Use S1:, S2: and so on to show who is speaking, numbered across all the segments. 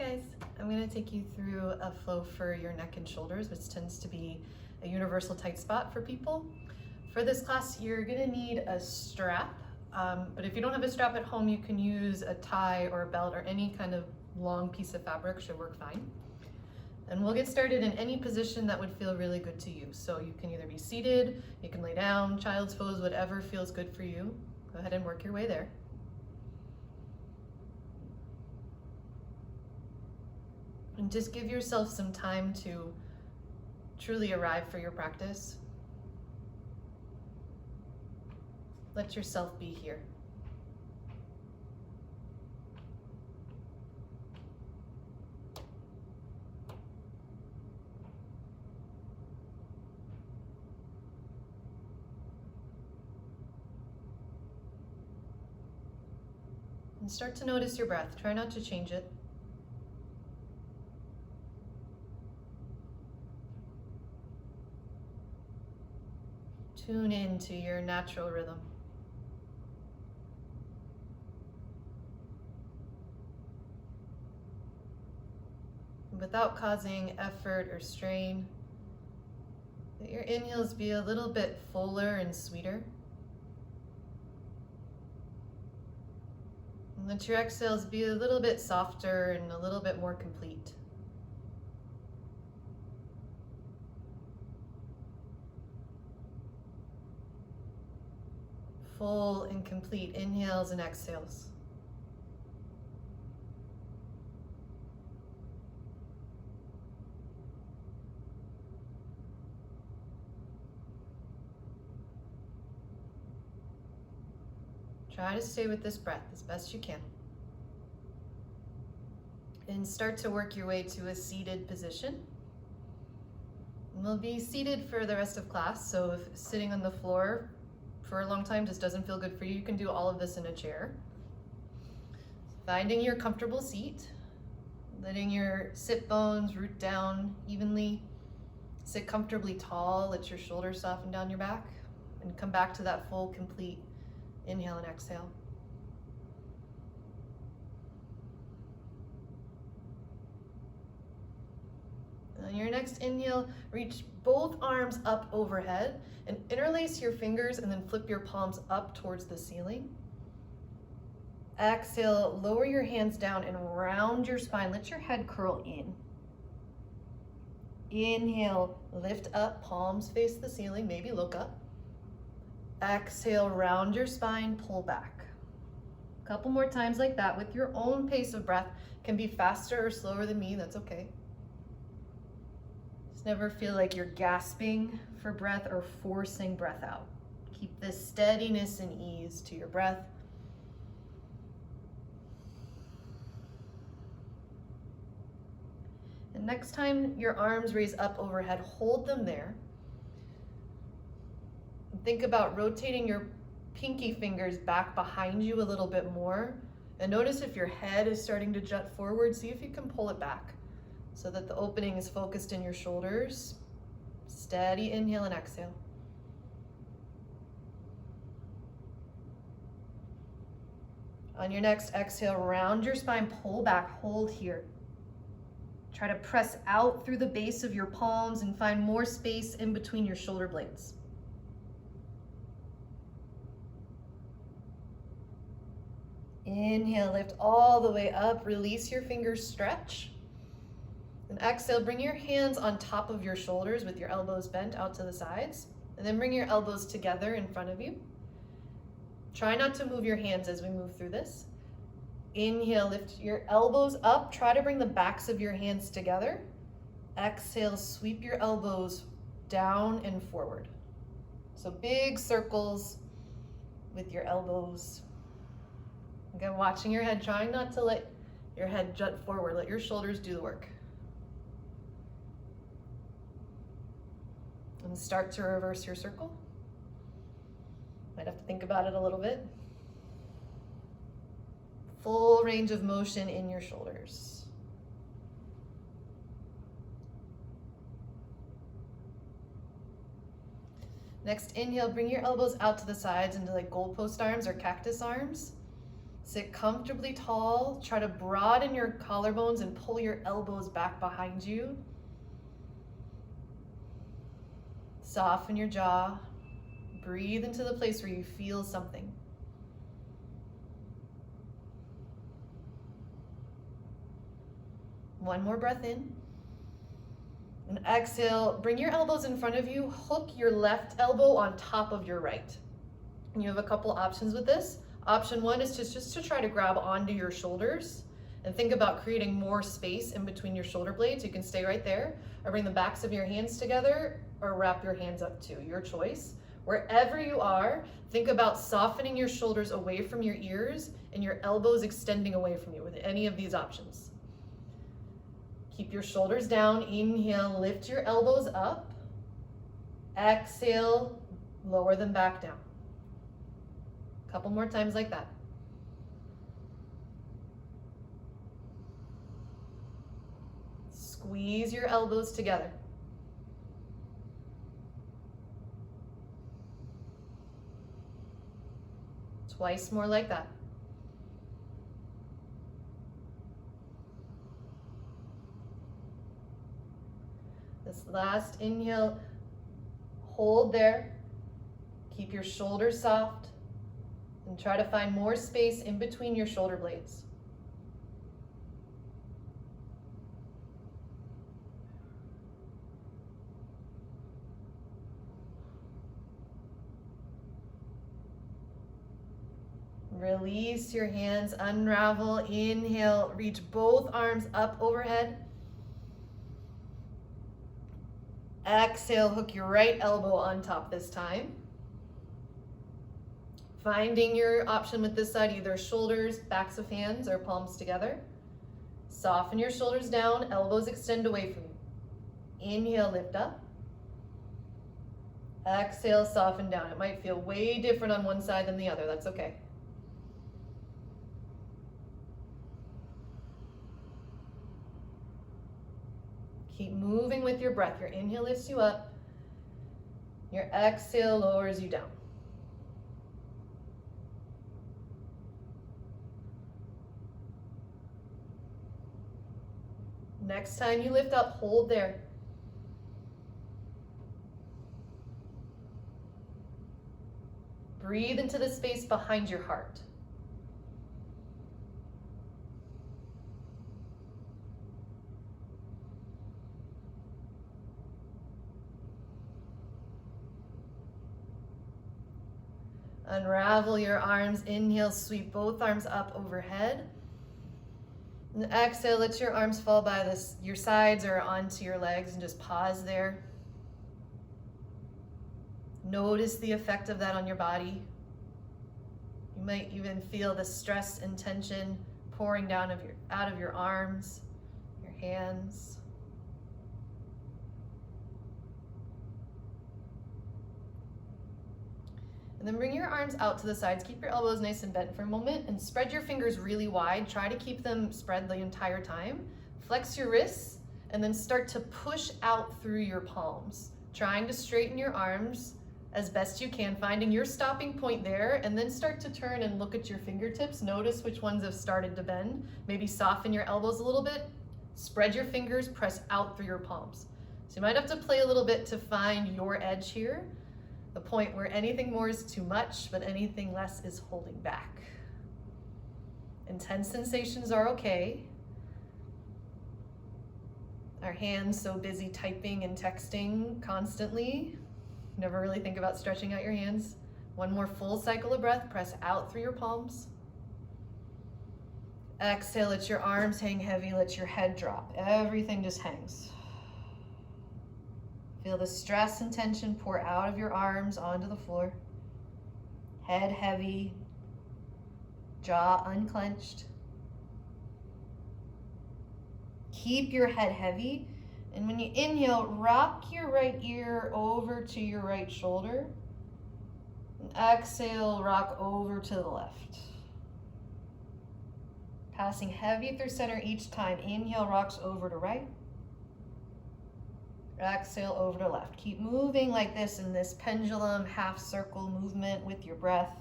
S1: guys, I'm going to take you through a flow for your neck and shoulders, which tends to be a universal tight spot for people. For this class, you're going to need a strap, but if you don't have a strap at home, you can use a tie or a belt or any kind of long piece of fabric should work fine. And we'll get started in any position that would feel really good to you. So you can either be seated, you can lay down, child's pose, whatever feels good for you. Go ahead and work your way there. And just give yourself some time to truly arrive for your practice. Let yourself be here. And start to notice your breath. Try not to change it. Tune into your natural rhythm. Without causing effort or strain, let your inhales be a little bit fuller and sweeter. And let your exhales be a little bit softer and a little bit more complete. Full and complete inhales and exhales. Try to stay with this breath as best you can. And start to work your way to a seated position. And we'll be seated for the rest of class, so if sitting on the floor for a long time just doesn't feel good for you, you can do all of this in a chair. Finding your comfortable seat, letting your sit bones root down evenly. Sit comfortably tall, let your shoulders soften down your back, and come back to that full, complete inhale and exhale. On your next inhale, reach both arms up overhead and interlace your fingers and then flip your palms up towards the ceiling. Exhale, lower your hands down and round your spine. Let your head curl in. Inhale, lift up, palms face the ceiling, maybe look up. Exhale, round your spine, pull back. A couple more times like that with your own pace of breath. Can be faster or slower than me, that's okay. Just never feel like you're gasping for breath or forcing breath out. Keep this steadiness and ease to your breath. And next time your arms raise up overhead, hold them there. Think about rotating your pinky fingers back behind you a little bit more. And notice if your head is starting to jut forward, see if you can pull it back so that the opening is focused in your shoulders. Steady inhale and exhale. On your next exhale, round your spine, pull back, hold here. Try to press out through the base of your palms and find more space in between your shoulder blades. Inhale, lift all the way up, release your fingers, stretch. And exhale, bring your hands on top of your shoulders with your elbows bent out to the sides. And then bring your elbows together in front of you. Try not to move your hands as we move through this. Inhale, lift your elbows up. Try to bring the backs of your hands together. Exhale, sweep your elbows down and forward. So big circles with your elbows. Again, watching your head, trying not to let your head jut forward. Let your shoulders do the work. And start to reverse your circle. Might have to think about it a little bit. Full range of motion in your shoulders. Next, inhale, bring your elbows out to the sides into like goalpost arms or cactus arms. Sit comfortably tall. Try to broaden your collarbones and pull your elbows back behind you. Soften your jaw. Breathe into the place where you feel something. One more breath in. And exhale, bring your elbows in front of you. Hook your left elbow on top of your right. And you have a couple options with this. Option one is just to try to grab onto your shoulders and think about creating more space in between your shoulder blades. You can stay right there or bring the backs of your hands together or wrap your hands up too, your choice. Wherever you are, think about softening your shoulders away from your ears and your elbows extending away from you with any of these options. Keep your shoulders down. Inhale, lift your elbows up. Exhale, lower them back down. A couple more times like that. Squeeze your elbows together. Twice more like that. This last inhale, hold there. Keep your shoulders soft and try to find more space in between your shoulder blades. Release your hands, unravel, inhale, reach both arms up overhead. Exhale, hook your right elbow on top this time. Finding your option with this side, either shoulders, backs of hands, or palms together. Soften your shoulders down, elbows extend away from you. Inhale, lift up. Exhale, soften down. It might feel way different on one side than the other, that's okay. Keep moving with your breath. Your inhale lifts you up. Your exhale lowers you down. Next time you lift up, hold there. Breathe into the space behind your heart. Unravel your arms. Inhale, sweep both arms up overhead. And exhale, let your arms fall by your sides or onto your legs and just pause there. Notice the effect of that on your body. You might even feel the stress and tension pouring down out of your arms, your hands. And then bring your arms out to the sides. Keep your elbows nice and bent for a moment and spread your fingers really wide. Try to keep them spread the entire time. Flex your wrists and then start to push out through your palms, trying to straighten your arms as best you can, finding your stopping point there, and then start to turn and look at your fingertips. Notice which ones have started to bend. Maybe soften your elbows a little bit. Spread your fingers, press out through your palms. So you might have to play a little bit to find your edge here. The point where anything more is too much, but anything less is holding back. Intense sensations are okay. Our hands so busy typing and texting constantly. Never really think about stretching out your hands. One more full cycle of breath. Press out through your palms. Exhale, let your arms hang heavy, let your head drop. Everything just hangs. Feel the stress and tension pour out of your arms onto the floor. Head heavy, jaw unclenched. Keep your head heavy, and when you inhale, rock your right ear over to your right shoulder. And exhale, rock over to the left. Passing heavy through center each time. Inhale, rocks over to right. Exhale over to left. Keep moving like this in this pendulum half circle movement with your breath.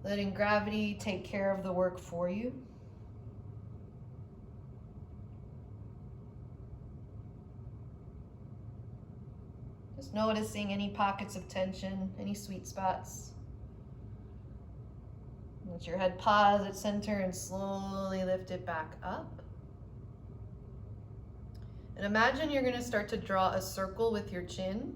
S1: letting gravity take care of the work for you. Just noticing any pockets of tension, any sweet spots. Let your head pause at center and slowly lift it back up. And imagine you're going to start to draw a circle with your chin,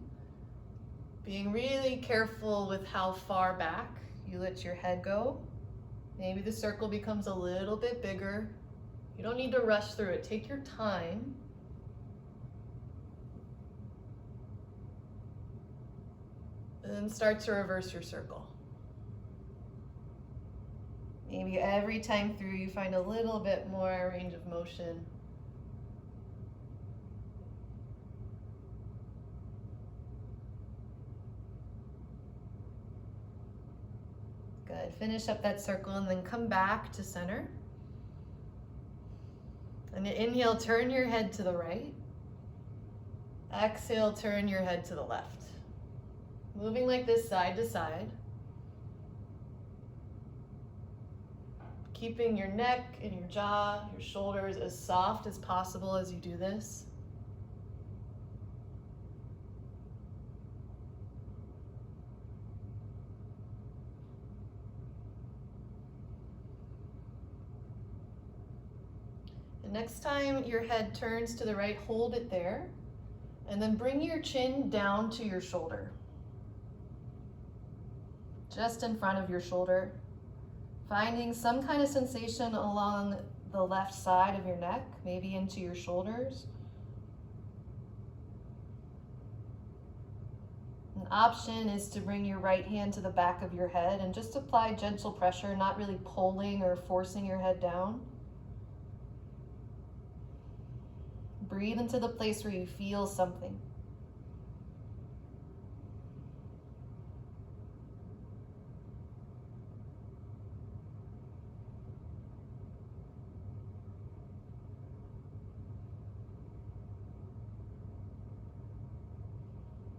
S1: being really careful with how far back you let your head go. Maybe the circle becomes a little bit bigger. You don't need to rush through it. Take your time. And then start to reverse your circle. Maybe every time through you find a little bit more range of motion. Good. Finish up that circle and then come back to center. And inhale, turn your head to the right. Exhale, turn your head to the left. Moving like this side to side. Keeping your neck and your jaw, your shoulders as soft as possible as you do this. And next time your head turns to the right, hold it there. And then bring your chin down to your shoulder. Just in front of your shoulder. Finding some kind of sensation along the left side of your neck, maybe into your shoulders. An option is to bring your right hand to the back of your head and just apply gentle pressure, not really pulling or forcing your head down. Breathe into the place where you feel something.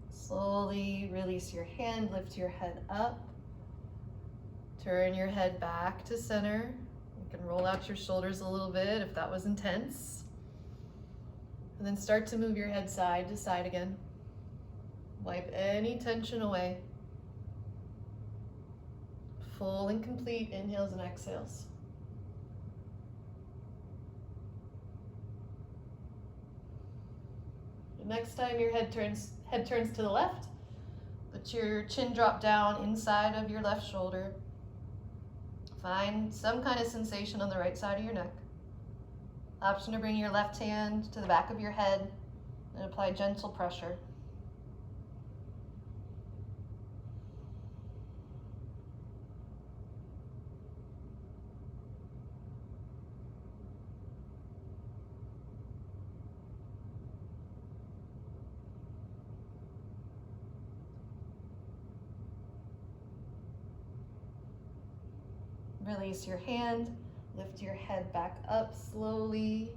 S1: Slowly release your hand, lift your head up. Turn your head back to center. You can roll out your shoulders a little bit if that was intense. And then start to move your head side to side again. Wipe any tension away. Full and complete inhales and exhales. The next time your head turns to the left, let your chin drop down inside of your left shoulder. Find some kind of sensation on the right side of your neck. Option to bring your left hand to the back of your head and apply gentle pressure. Release your hand, lift your head back up slowly,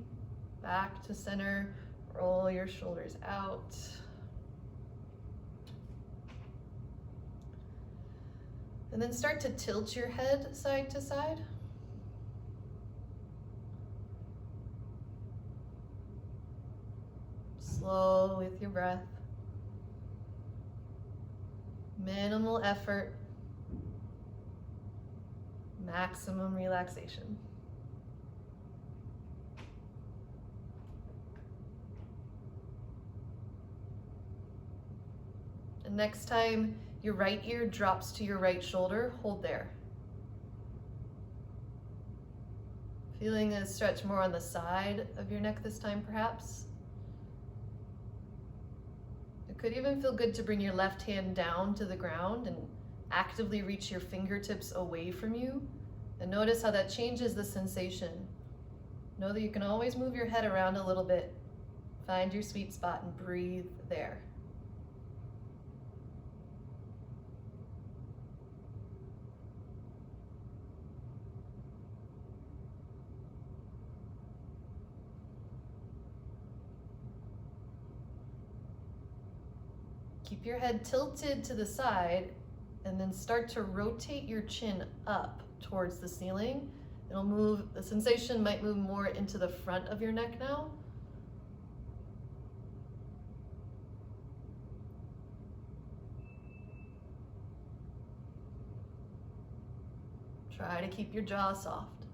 S1: back to center, roll your shoulders out. And then start to tilt your head side to side. Slow with your breath. Minimal effort. Maximum relaxation. And next time your right ear drops to your right shoulder, hold there. Feeling a stretch more on the side of your neck this time, perhaps. It could even feel good to bring your left hand down to the ground and actively reach your fingertips away from you. And notice how that changes the sensation. Know that you can always move your head around a little bit. Find your sweet spot and breathe there. Keep your head tilted to the side And then start to rotate your chin up towards the ceiling. It'll move, the sensation might move more into the front of your neck now. Try to keep your jaw soft.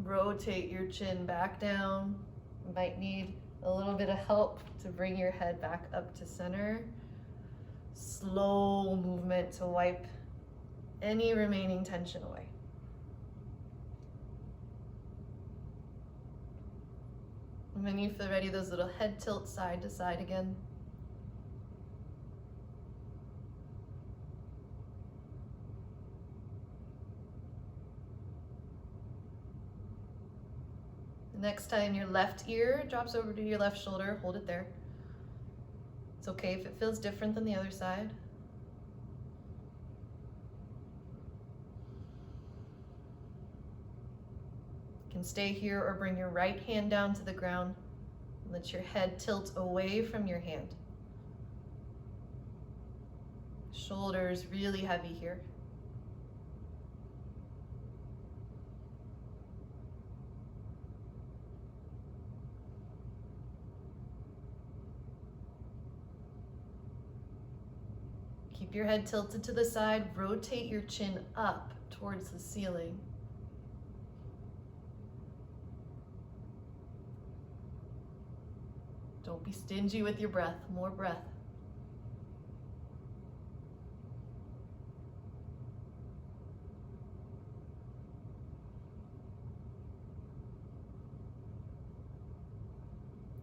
S1: Rotate your chin back down. You might need a little bit of help to bring your head back up to center. Slow movement to wipe any remaining tension away. And when you feel ready, those little head tilts side to side again. Next time your left ear drops over to your left shoulder, hold it there. It's okay if it feels different than the other side. You can stay here or bring your right hand down to the ground. Let your head tilt away from your hand. Shoulders really heavy here. Keep your head tilted to the side, rotate your chin up towards the ceiling. Don't be stingy with your breath, more breath.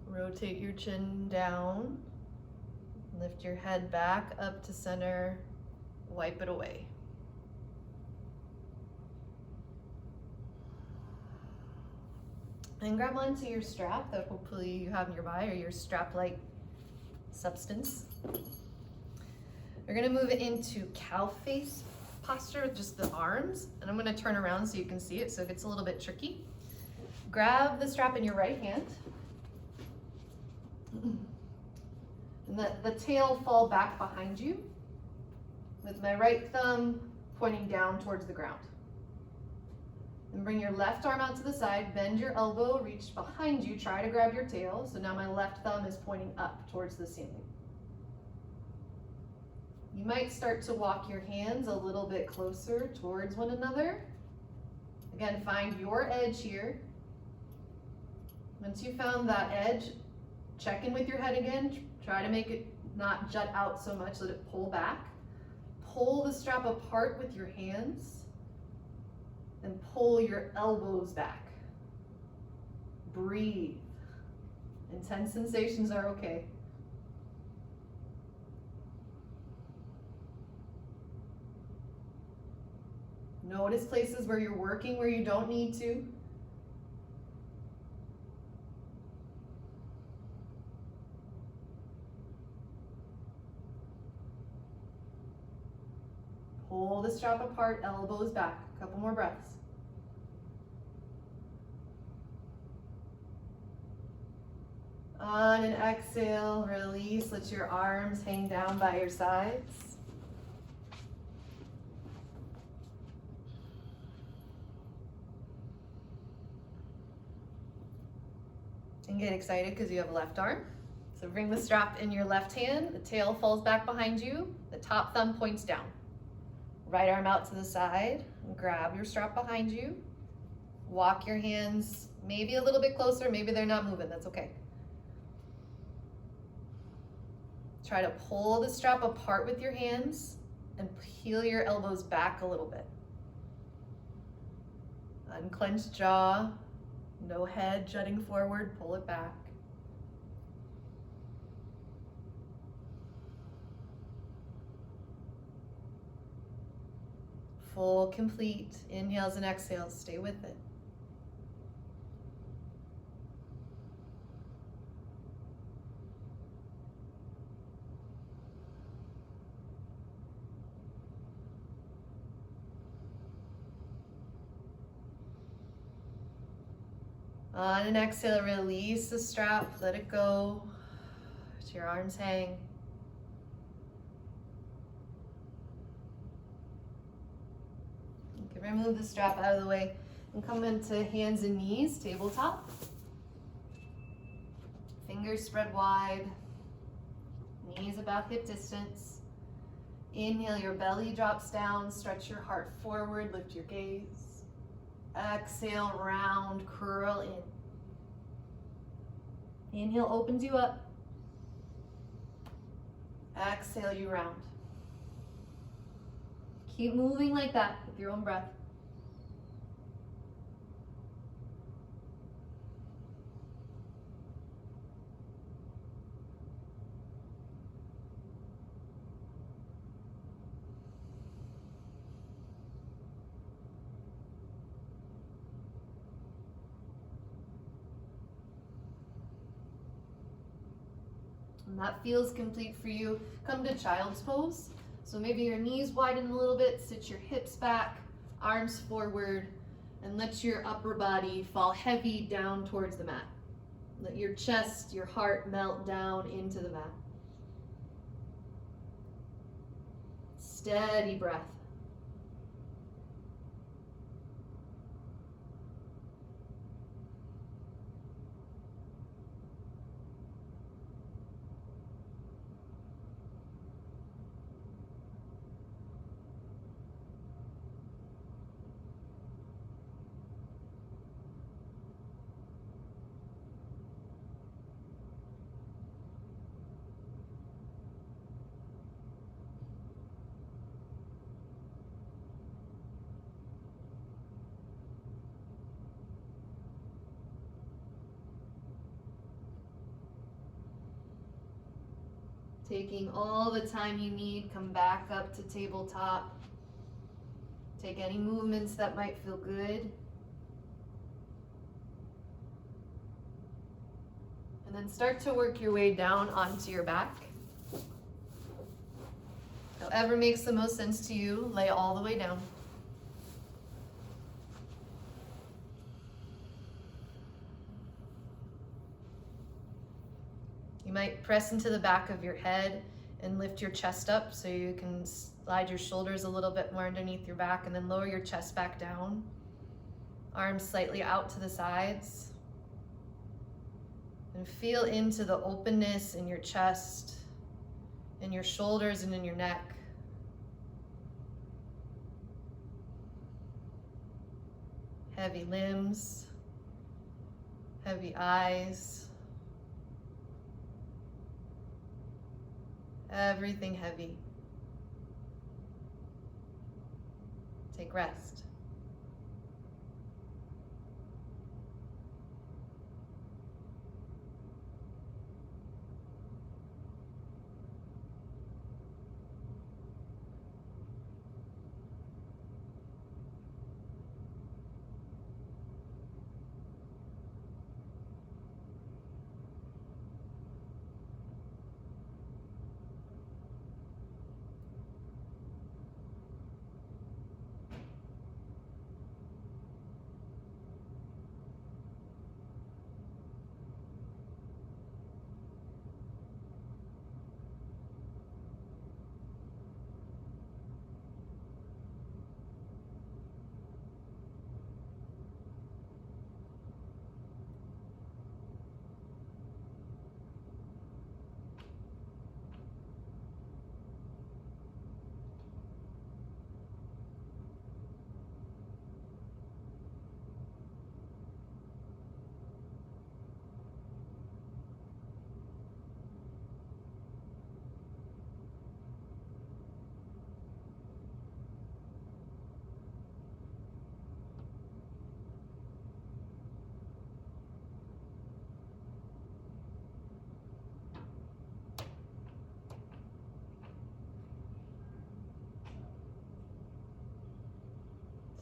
S1: Rotate your chin down. Lift your head back up to center, wipe it away. And grab onto your strap that hopefully you have nearby, or your strap-like substance. We're gonna move it into cow face posture with just the arms, and I'm gonna turn around so you can see it, so it gets a little bit tricky. Grab the strap in your right hand. And let the tail fall back behind you with my right thumb pointing down towards the ground. And bring your left arm out to the side, bend your elbow, reach behind you, try to grab your tail. So now my left thumb is pointing up towards the ceiling. You might start to walk your hands a little bit closer towards one another. Again, find your edge here. Once you found that edge, check in with your head again. Try to make it not jut out so much, let it pull back. Pull the strap apart with your hands and pull your elbows back. Breathe. Intense sensations are okay. Notice places where you're working where you don't need to. Pull the strap apart, elbows back. A couple more breaths. On an exhale, release. Let your arms hang down by your sides. And get excited because you have a left arm. So bring the strap in your left hand. The tail falls back behind you. The top thumb points down. Right arm out to the side, grab your strap behind you. Walk your hands maybe a little bit closer, maybe they're not moving, that's okay. Try to pull the strap apart with your hands and peel your elbows back a little bit. Unclenched jaw, no head jutting forward, pull it back. Full, complete inhales and exhales, stay with it. On an exhale, release the strap, let it go. Let your arms hang. You can remove the strap out of the way and come into hands and knees, tabletop. Fingers spread wide, knees about hip distance. Inhale, your belly drops down, stretch your heart forward, lift your gaze. Exhale, round, curl in. Inhale, opens you up. Exhale, you round. Keep moving like that with your own breath. When that feels complete for you, come to child's pose. So maybe your knees widen a little bit, sit your hips back, arms forward, and let your upper body fall heavy down towards the mat. Let your chest, your heart melt down into the mat. Steady breath. Taking all the time you need, come back up to tabletop. Take any movements that might feel good. And then start to work your way down onto your back. However makes the most sense to you, lay all the way down. You might press into the back of your head and lift your chest up so you can slide your shoulders a little bit more underneath your back, and then lower your chest back down. Arms slightly out to the sides. And feel into the openness in your chest, in your shoulders, and in your neck. Heavy limbs, heavy eyes. Everything heavy. Take rest.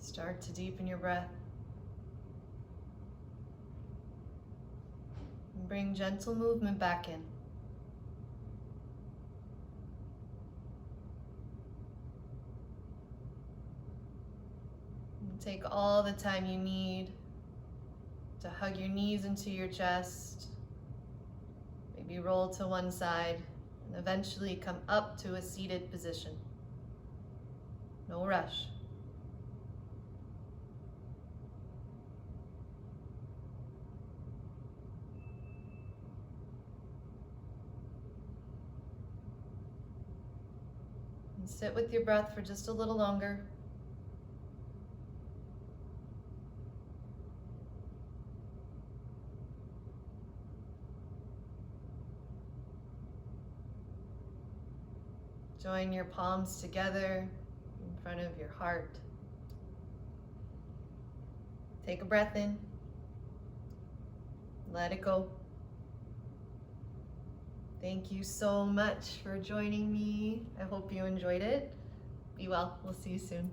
S1: Start to deepen your breath. And bring gentle movement back in. And take all the time you need to hug your knees into your chest, maybe roll to one side, and eventually come up to a seated position. No rush. And sit with your breath for just a little longer. Join your palms together in front of your heart. Take a breath in. Let it go. Thank you so much for joining me. I hope you enjoyed it. Be well. We'll see you soon.